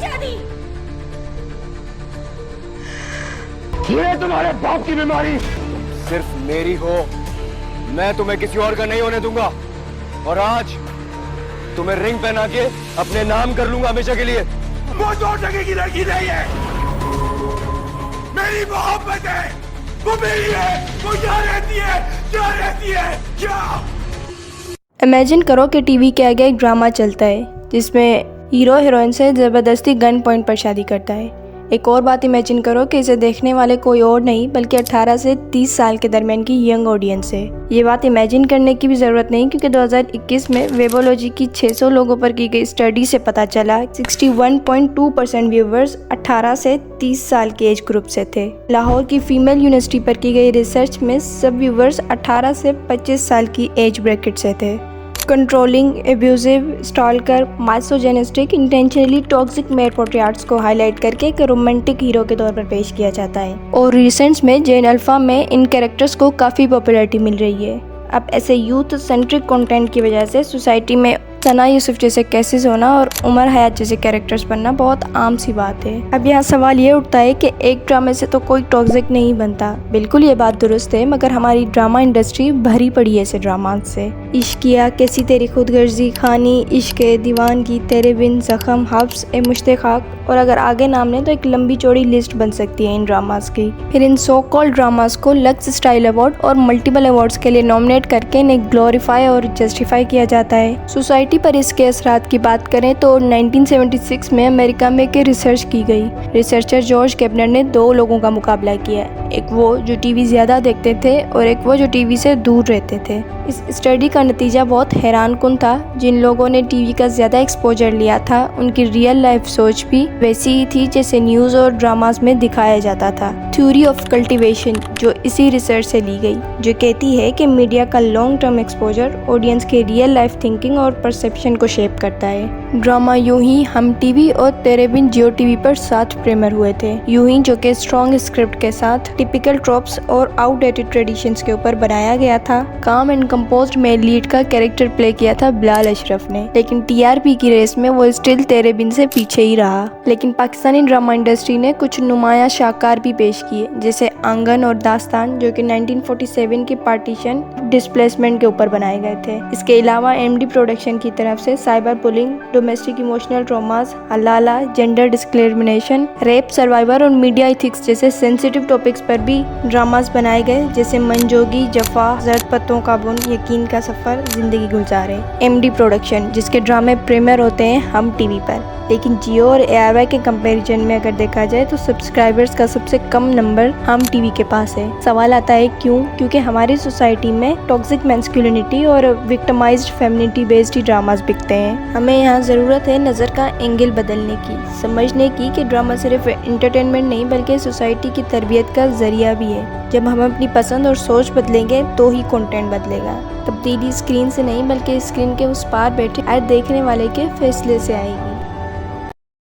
शादी ये तुम्हारे बाप की बीमारी सिर्फ मेरी हो, मैं तुम्हें किसी और का नहीं होने दूंगा। और आज तुम्हें रिंग पहना के अपने नाम कर लूंगा हमेशा के लिए। वो 2 टके की लड़की नहीं है, मेरी मोहब्बत है, वो मेरी है, वो यहाँ रहती है, क्या रहती है, क्या। इमेजिन करो कि टीवी के आगे एक ड्रामा चलता है जिसमें हीरो हीरोइन से ज़बरदस्ती गन पॉइंट पर शादी करता है। एक और बात इमेजिन करो कि इसे देखने वाले कोई और नहीं बल्कि 18 से 30 साल के दरमियान की यंग ऑडियंस है। ये बात इमेजिन करने की भी ज़रूरत नहीं क्योंकि 2021 में वेबोलॉजी की 600 लोगों पर की गई स्टडी से पता चला 61.2% व्यूवर्स 18 से 30 साल के एज ग्रुप से थे। लाहौर की फीमेल यूनिवर्सिटी पर की गई रिसर्च में सब व्यूवर्स 18 से 25 साल की एज ब्रैकेट से थे। Controlling, abusive, stalker, misogynistic, intentionally toxic male portraits को हाईलाइट करके एक रोमांटिक हीरो के तौर पर पेश किया जाता है और रिसेंट्स में जेन अल्फा में इन कैरेक्टर्स को काफ़ी पॉपुलैरिटी मिल रही है। अब ऐसे यूथ सेंट्रिक कंटेंट की वजह से सोसाइटी में सना यूसुफ जैसे केसेस होना और उमर हयात जैसे कैरेक्टर्स बनना बहुत आम सी बात है। अब यहाँ सवाल ये उठता है कि एक ड्रामे से तो कोई टॉक्सिक नहीं बनता। बिल्कुल ये बात दुरुस्त है, मगर हमारी ड्रामा इंडस्ट्री भरी पड़ी है ऐसे ड्रामास से। इश्किया, कैसी तेरी खुदगर्जी, खानी, इश्क, दीवानगी, तेरे बिन, जख्म, हब्स, ए मुश्ते खाक और अगर आगे नाम लें तो एक लंबी चौड़ी लिस्ट बन सकती है इन ड्रामास की। फिर इन सो कॉल्ड ड्रामास को लक्स स्टाइल अवार्ड और मल्टीपल अवार्ड्स के लिए नॉमिनेट करके इन्हें ग्लोरीफाई और जस्टिफाई किया जाता है। सोसाइटी पर इसके असरात की बात करें तो 1976 में अमेरिका में एक रिसर्च की गई। रिसर्चर जॉर्ज केपनर ने 2 लोगों का मुकाबला किया, एक वो जो टीवी ज़्यादा देखते थे और एक वो जो टीवी से दूर रहते थे। इस स्टडी का नतीजा बहुत हैरानकुन था। जिन लोगों ने टीवी का ज़्यादा एक्सपोजर लिया था उनकी रियल लाइफ सोच भी वैसी ही थी जैसे न्यूज़ और ड्रामास में दिखाया जाता था। थ्योरी ऑफ कल्टीवेशन जो इसी रिसर्च से ली गई, जो कहती है कि मीडिया का लॉन्ग टर्म एक्सपोजर ऑडियंस के रियल लाइफ थिंकिंग और परसेप्शन को शेप करता है। ड्रामा यूं ही हम टीवी और तेरे बिन जियो टीवी पर 7 प्रीमियर हुए थे। यूं ही जो कि स्ट्रॉन्ग स्क्रिप्ट के साथ टिपिकल ट्रॉप्स और आउटडेटेड ट्रेडिशंस के ऊपर बनाया गया था। काम एंड कंपोज्ड में लीड का कैरेक्टर प्ले किया था बिलाल अशरफ ने, लेकिन टीआरपी की रेस में वो स्टिल तेरे बिन से पीछे ही रहा। लेकिन पाकिस्तानी ड्रामा इंडस्ट्री ने कुछ नुमाया शाहकार भी पेश किए जैसे आंगन और दास्तान जो कि 1947 की पार्टीशन डिस्प्लेसमेंट के ऊपर बनाए गए थे। इसके अलावा एमडी प्रोडक्शन की तरफ से cyber bullying, domestic emotional traumas, हलाला, जेंडर डिस्क्रिमिनेशन, रेप, सर्वाइवर और मीडिया एथिक्स जैसे सेंसिटिव टॉपिक्स पर भी ड्रामास बनाए गए जैसे मनजोगी, जफा, जर्द पत्तों का बुन, यकीन का सफर, जिंदगी गुजारे। एमडी प्रोडक्शन जिसके ड्रामे प्रीमियर होते हैं हम टीवी पर, लेकिन जियो और एआईवाई के कंपैरिजन में अगर देखा जाए तो सब्सक्राइबर्स का सबसे कम नंबर हम टीवी के पास है। सवाल आता है क्यों? क्योंकि हमारी सोसाइटी में टॉक्सिक मैस्कुलिनिटी और विक्टिमाइज्ड फेमिनिटी बेस्ड ही ड्रामास बिकते हैं। हमें यहाँ ज़रूरत है नज़र का एंगल बदलने की, समझने की कि ड्रामा सिर्फ एंटरटेनमेंट नहीं बल्कि सोसाइटी की तरबियत का जरिया भी है। जब हम अपनी पसंद और सोच बदलेंगे तो ही कंटेंट बदलेगा। तब्दीली स्क्रीन से नहीं बल्कि स्क्रीन के उस पार बैठे हर देखने वाले के फैसले से आएगी।